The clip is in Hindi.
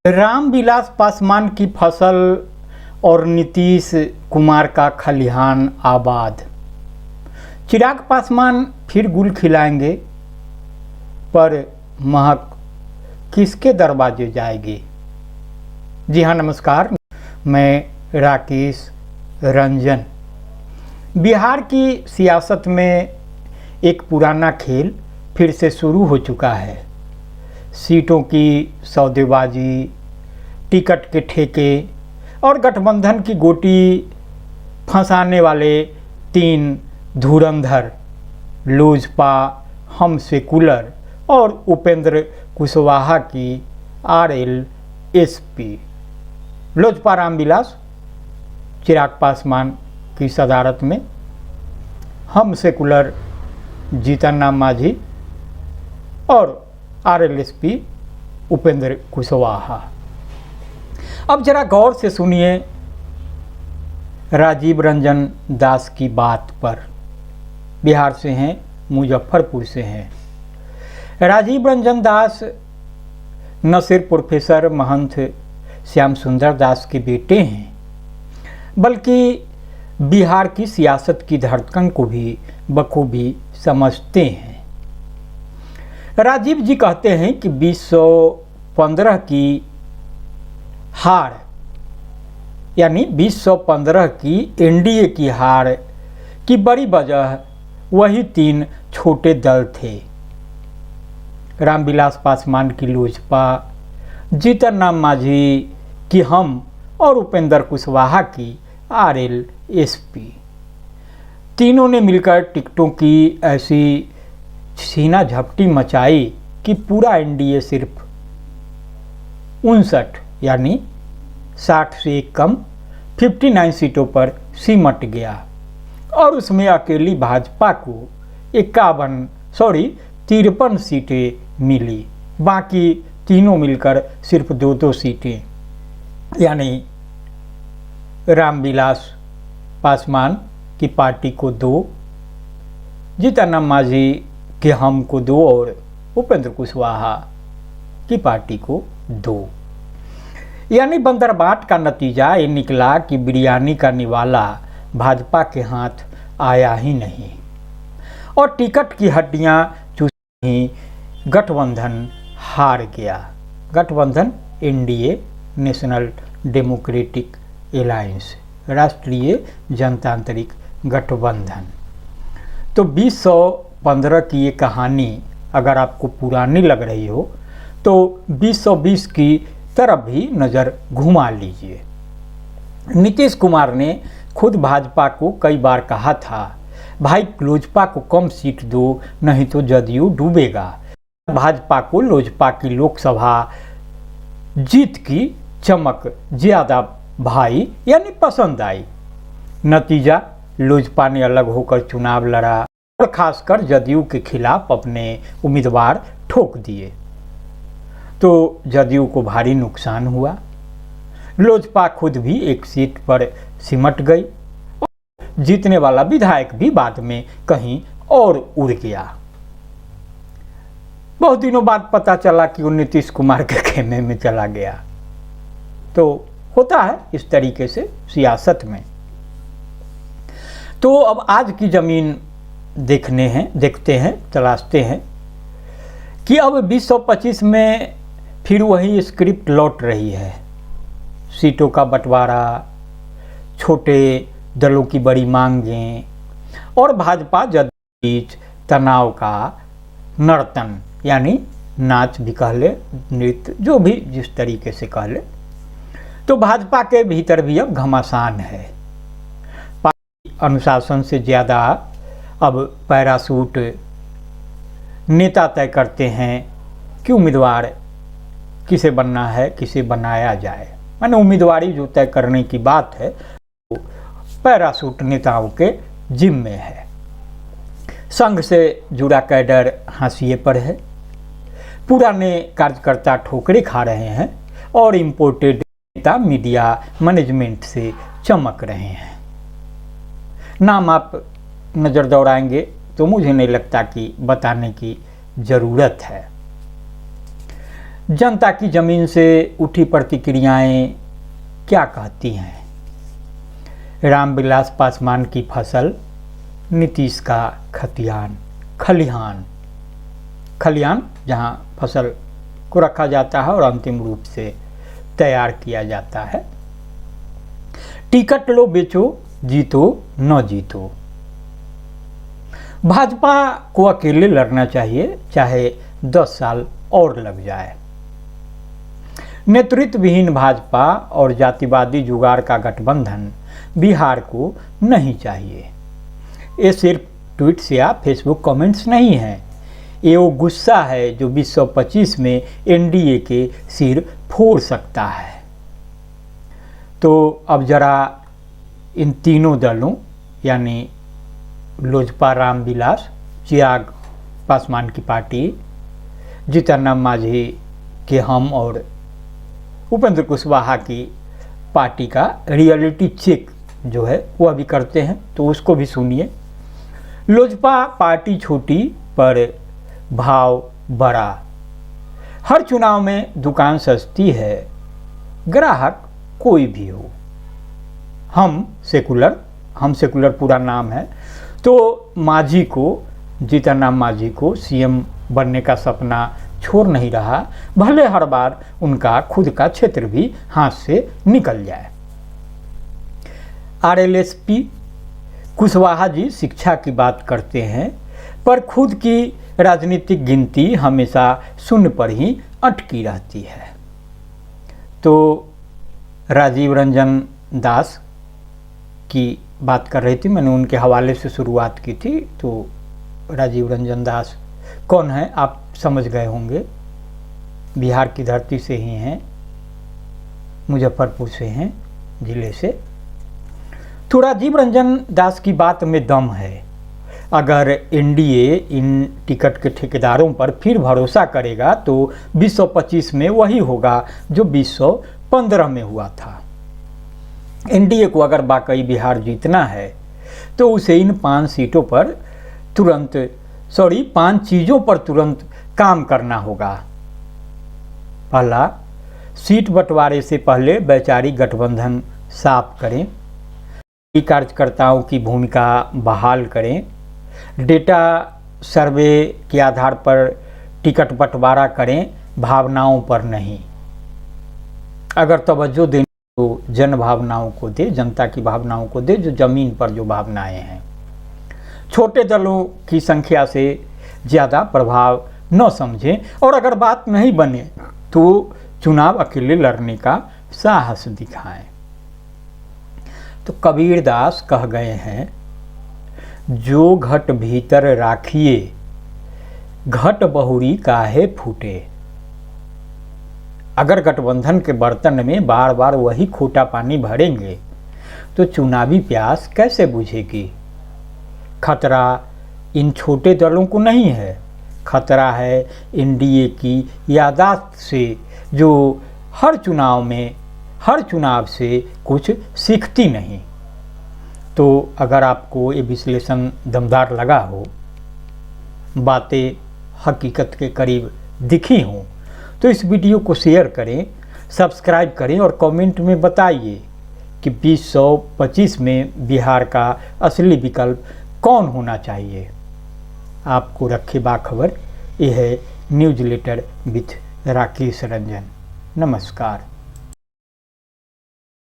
रामविलास पासवान की फसल और नीतीश कुमार का खलिहान आबाद। चिराग पासवान फिर गुल खिलाएंगे, पर महक किसके दरवाजे जाएगी? जी हाँ, नमस्कार, मैं राकेश रंजन। बिहार की सियासत में एक पुराना खेल फिर से शुरू हो चुका है। सीटों की सौदेबाजी, टिकट के ठेके और गठबंधन की गोटी फंसाने वाले तीन धुरंधर लोजपा, हम सेकुलर और उपेंद्र कुशवाहा की आरएलएसपी। लोजपा रामविलास चिराग पासवान की सदारत में, हम सेकुलर जीतन राम मांझी और आरएलएसपी उपेंद्र कुशवाहा। अब जरा गौर से सुनिए राजीव रंजन दास की बात पर। बिहार से हैं, मुजफ्फरपुर से हैं। राजीव रंजन दास न सिर्फ प्रोफेसर महंत श्याम सुंदर दास के बेटे हैं, बल्कि बिहार की सियासत की धड़कन को भी बखूबी समझते हैं। राजीव जी कहते हैं कि 2015 की हार, यानी 2015 की एनडीए की हार की बड़ी वजह वही तीन छोटे दल थे। रामविलास पासवान की लोजपा, जीतन राम मांझी की हम और उपेंद्र कुशवाहा की आरएलएसपी। तीनों ने मिलकर टिकटों की ऐसी सीना झपटी मचाई कि पूरा एनडीए सिर्फ 59 यानी 60 से एक कम 59 सीटों पर सिमट गया और उसमें अकेली भाजपा को 53 सीटें मिली। बाकी तीनों मिलकर सिर्फ 2 सीटें, यानी रामविलास पासवान की पार्टी को 2, जीतन राम मांझी के हम को 2 और उपेंद्र कुशवाहा की पार्टी को 2। यानी बंदरबाट का नतीजा ये निकला कि बिरयानी का निवाला भाजपा के हाथ आया ही नहीं और टिकट की हड्डियां चूस ही गठबंधन हार गया। गठबंधन एनडीए, नेशनल डेमोक्रेटिक एलायंस, राष्ट्रीय जनतांत्रिक गठबंधन। तो 2015 की ये कहानी अगर आपको पुरानी लग रही हो तो 2020 की तरफ भी नज़र घुमा लीजिए। नीतीश कुमार ने खुद भाजपा को कई बार कहा था, भाई लोजपा को कम सीट दो, नहीं तो जदयू डूबेगा। भाजपा को लोजपा की लोकसभा जीत की चमक ज़्यादा भाई यानी पसंद आई। नतीजा, लोजपा ने अलग होकर चुनाव लड़ा और खासकर जदयू के खिलाफ अपने उम्मीदवार ठोक दिए, तो जदयू को भारी नुकसान हुआ। लोजपा खुद भी एक सीट पर सिमट गई और जीतने वाला विधायक भी बाद में कहीं और उड़ गया। बहुत दिनों बाद पता चला कि वो नीतीश कुमार के खेमे में चला गया। तो होता है इस तरीके से सियासत में। तो अब आज की जमीन देखते हैं, तलाशते हैं कि अब 2025 में फिर वही स्क्रिप्ट लौट रही है। सीटों का बंटवारा, छोटे दलों की बड़ी मांगें और भाजपा जदयू बीच तनाव का नर्तन, यानी नाच भी कह ले, नृत्य, जो भी जिस तरीके से कह ले। तो भाजपा के भीतर भी अब घमासान है। पार्टी अनुशासन से ज़्यादा अब पैराशूट नेता तय करते हैं कि उम्मीदवार किसे बनना है, किसे बनाया जाए। माने उम्मीदवारी जो तय करने की बात है वो पैराशूट नेताओं के जिम्मे है। संघ से जुड़ा कैडर हाशिए पर है। पुराने कार्यकर्ता ठोकरे खा रहे हैं और इम्पोर्टेड नेता मीडिया मैनेजमेंट से चमक रहे हैं। नाम आप नज़र दौड़ाएंगे तो मुझे नहीं लगता कि बताने की ज़रूरत है। जनता की जमीन से उठी प्रतिक्रियाएं क्या कहती हैं? रामविलास पासवान की फसल, नीतीश का खलिहान जहां फसल को रखा जाता है और अंतिम रूप से तैयार किया जाता है। टिकट लो बेचो, जीतो न जीतो। भाजपा को अकेले लड़ना चाहिए, चाहे 10 साल और लग जाए। नेतृत्व विहीन भाजपा और जातिवादी जुगाड़ का गठबंधन बिहार को नहीं चाहिए। ये सिर्फ ट्वीट्स या फेसबुक कमेंट्स नहीं हैं, ये वो गुस्सा है जो 2025 में एनडीए के सिर फोड़ सकता है। तो अब जरा इन तीनों दलों यानी लोजपा रामविलास, चिराग पासवान की पार्टी, जीतनराम मांझी के हम और उपेंद्र कुशवाहा की पार्टी का रियलिटी चेक जो है वह भी करते हैं, तो उसको भी सुनिए। लोजपा पार्टी छोटी पर भाव बड़ा। हर चुनाव में दुकान सस्ती है, ग्राहक कोई भी हो। हम सेकुलर पूरा नाम है। तो मांझी को, जीतनराम मांझी को सीएम बनने का सपना छोड़ नहीं रहा, भले हर बार उनका खुद का क्षेत्र भी हाथ से निकल जाए। आरएलएसपी कुशवाहा जी शिक्षा की बात करते हैं, पर खुद की राजनीतिक गिनती हमेशा शून्य पर ही अटकी रहती है। तो राजीव रंजन दास की बात कर रही थी, मैंने उनके हवाले से शुरुआत की थी। तो राजीव रंजन दास कौन है आप समझ गए होंगे, बिहार की धरती से ही हैं, मुजफ्फरपुर से हैं, जिले से। तो राजीव रंजन दास की बात में दम है। अगर एनडीए इन टिकट के ठेकेदारों पर फिर भरोसा करेगा तो 2025 में वही होगा जो 2015 में हुआ था। एनडीए को अगर वाकई बिहार जीतना है तो उसे इन 5 चीज़ों पर तुरंत काम करना होगा। पहला, सीट बंटवारे से पहले वैचारिक गठबंधन साफ करें, कार्यकर्ताओं की भूमिका बहाल करें, डेटा सर्वे के आधार पर टिकट बंटवारा करें, भावनाओं पर नहीं। अगर तवज्जो देनी तो जन भावनाओं को दे, जनता की भावनाओं को दे, जो जमीन पर जो भावनाएं हैं। छोटे दलों की संख्या से ज़्यादा प्रभाव न समझें, और अगर बात नहीं बने तो चुनाव अकेले लड़ने का साहस दिखाएं। तो कबीर दास कह गए हैं, जो घट भीतर राखिए, घट बहुरी काहे फूटे। अगर गठबंधन के बर्तन में बार बार वही खोटा पानी भरेंगे तो चुनावी प्यास कैसे बुझेगी। खतरा इन छोटे दलों को नहीं है, खतरा है एनडीए की यादाश्त से, जो हर चुनाव से कुछ सीखती नहीं। तो अगर आपको ये विश्लेषण दमदार लगा हो, बातें हकीकत के करीब दिखी हों, तो इस वीडियो को शेयर करें, सब्सक्राइब करें और कमेंट में बताइए कि 2025 में बिहार का असली विकल्प कौन होना चाहिए। आपको रखे बाखबर। यह है newsletter with Rakesh Ranjan. नमस्कार।